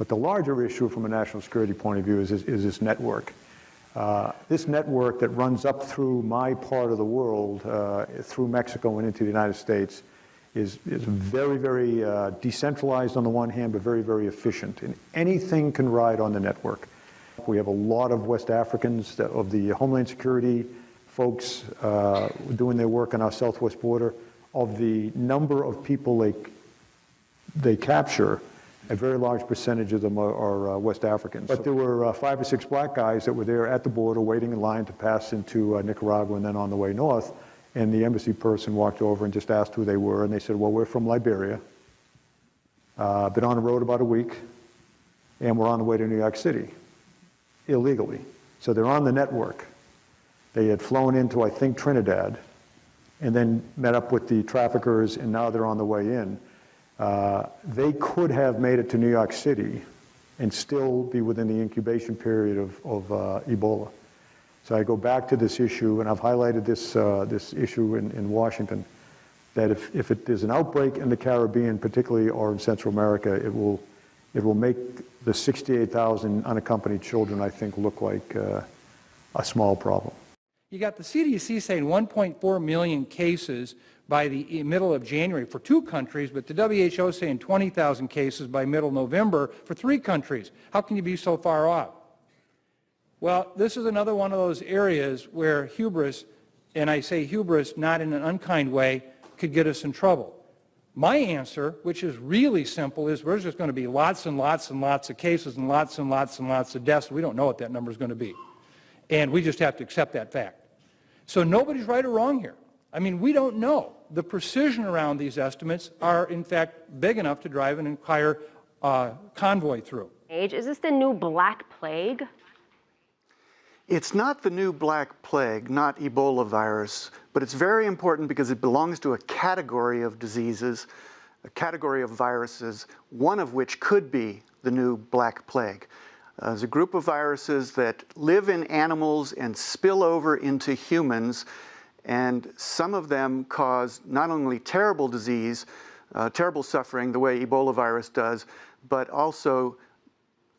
But the larger issue from a national security point of view is this network. This network that runs up through my part of the world, through Mexico and into the United States, is very, very decentralized on the one hand, but very, very efficient. And anything can ride on the network. We have a lot of West Africans of the Homeland Security folks doing their work on our southwest border. Of the number of people they capture, a very large percentage of them are West Africans. But there were 5 or 6 black guys that were there at the border waiting in line to pass into Nicaragua and then on the way north. And the embassy person walked over and just asked who they were. And they said, well, we're from Liberia, been on the road about a week, and we're on the way to New York City, illegally. So they're on the network. They had flown into, I think, Trinidad, and then met up with the traffickers, and now they're on the way in. They could have made it to New York City and still be within the incubation period of Ebola. So I go back to this issue, and I've highlighted this issue in Washington, that if there's an outbreak in the Caribbean, particularly, or in Central America, it will make the 68,000 unaccompanied children, I think, look like a small problem. You got the CDC saying 1.4 million cases by the middle of January for 2 countries, but the WHO saying 20,000 cases by middle November for 3 countries. How can you be so far off? Well, this is another one of those areas where hubris, and I say hubris not in an unkind way, could get us in trouble. My answer, which is really simple, is there's just going to be lots and lots and lots of cases and lots and lots and lots of deaths. We don't know what that number is going to be. And we just have to accept that fact. So nobody's right or wrong here. I mean, we don't know. The precision around these estimates are, in fact, big enough to drive an entire convoy through. Is this the new Black Plague? It's not the new Black Plague, not Ebola virus, but it's very important because it belongs to a category of diseases, a category of viruses, one of which could be the new Black Plague. There's a group of viruses that live in animals and spill over into humans, and some of them cause not only terrible disease, terrible suffering, the way Ebola virus does, but also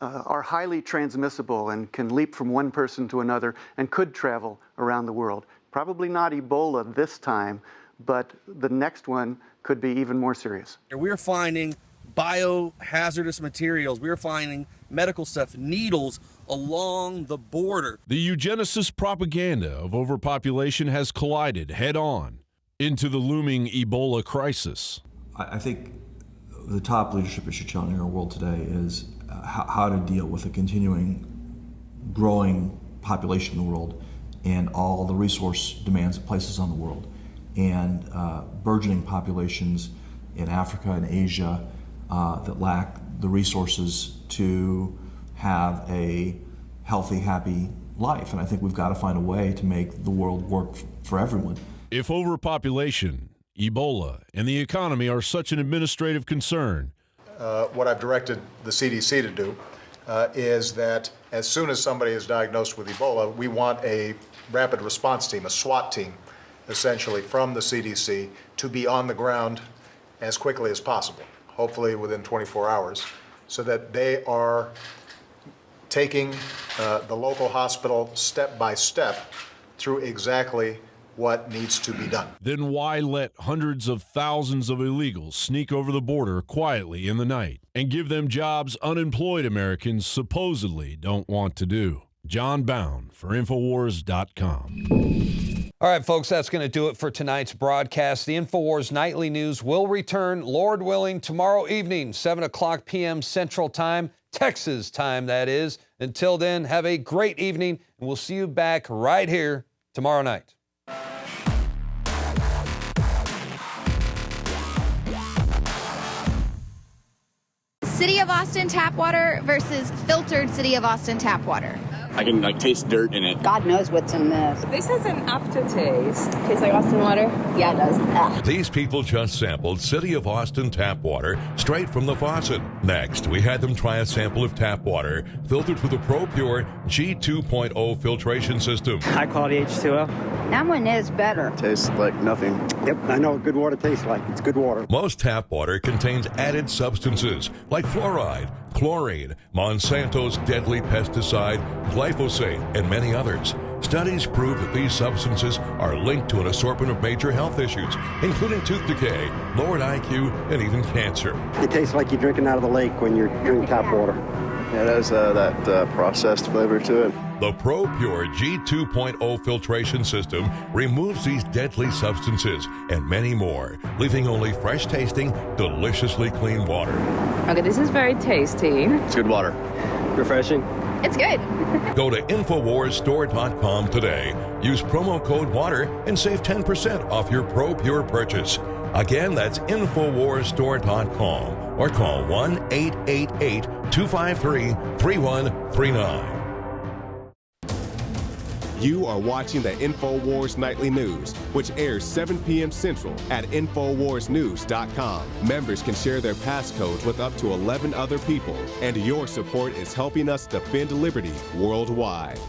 are highly transmissible and can leap from one person to another and could travel around the world. Probably not Ebola this time, but the next one could be even more serious. We're finding biohazardous materials. We're finding medical stuff, needles along the border. The eugenicist propaganda of overpopulation has collided head-on into the looming Ebola crisis. I think the top leadership issue challenging our world today is how to deal with a continuing growing population in the world and all the resource demands it places on the world, and burgeoning populations in Africa and Asia that lack the resources to have a healthy, happy life. And I think we've got to find a way to make the world work for everyone. If overpopulation, Ebola, and the economy are such an administrative concern, what I've directed the CDC to do is that as soon as somebody is diagnosed with Ebola, we want a rapid response team, a SWAT team, essentially, from the CDC to be on the ground as quickly as possible, hopefully within 24 hours, so that they are taking the local hospital step by step through exactly what needs to be done. Then why let hundreds of thousands of illegals sneak over the border quietly in the night and give them jobs unemployed Americans supposedly don't want to do? John Bound for INFOWARS.com. All right, folks, that's going to do it for tonight's broadcast. The INFOWARS Nightly News will return, Lord willing, tomorrow evening, 7 o'clock p.m. Central Time, Texas time, that is. Until then, have a great evening, and we'll see you back right here tomorrow night. City of Austin tap water versus filtered City of Austin tap water. I can taste dirt in it. God knows what's in this. This has an aftertaste. Tastes like Austin water? Yeah, it does. Ugh. These people just sampled City of Austin tap water straight from the faucet. Next, we had them try a sample of tap water filtered through the ProPure G2.0 filtration system. High quality H2O. That one is better. Tastes like nothing. Yep, I know what good water tastes like. It's good water. Most tap water contains added substances like fluoride, chlorine, Monsanto's deadly pesticide, glyphosate, and many others. Studies prove that these substances are linked to an assortment of major health issues, including tooth decay, lowered IQ, and even cancer. It tastes like you're drinking out of the lake when you're drinking tap water. Yeah, it has that processed flavor to it. The ProPure G2.0 filtration system removes these deadly substances and many more, leaving only fresh-tasting, deliciously clean water. Okay, this is very tasty. It's good water. Refreshing. It's good. Go to InfoWarsStore.com today. Use promo code WATER and save 10% off your ProPure purchase. Again, that's InfoWarsStore.com or call 1-888-253-3139. You are watching the InfoWars Nightly News, which airs 7 p.m. Central at InfoWarsNews.com. Members can share their passcodes with up to 11 other people, and your support is helping us defend liberty worldwide.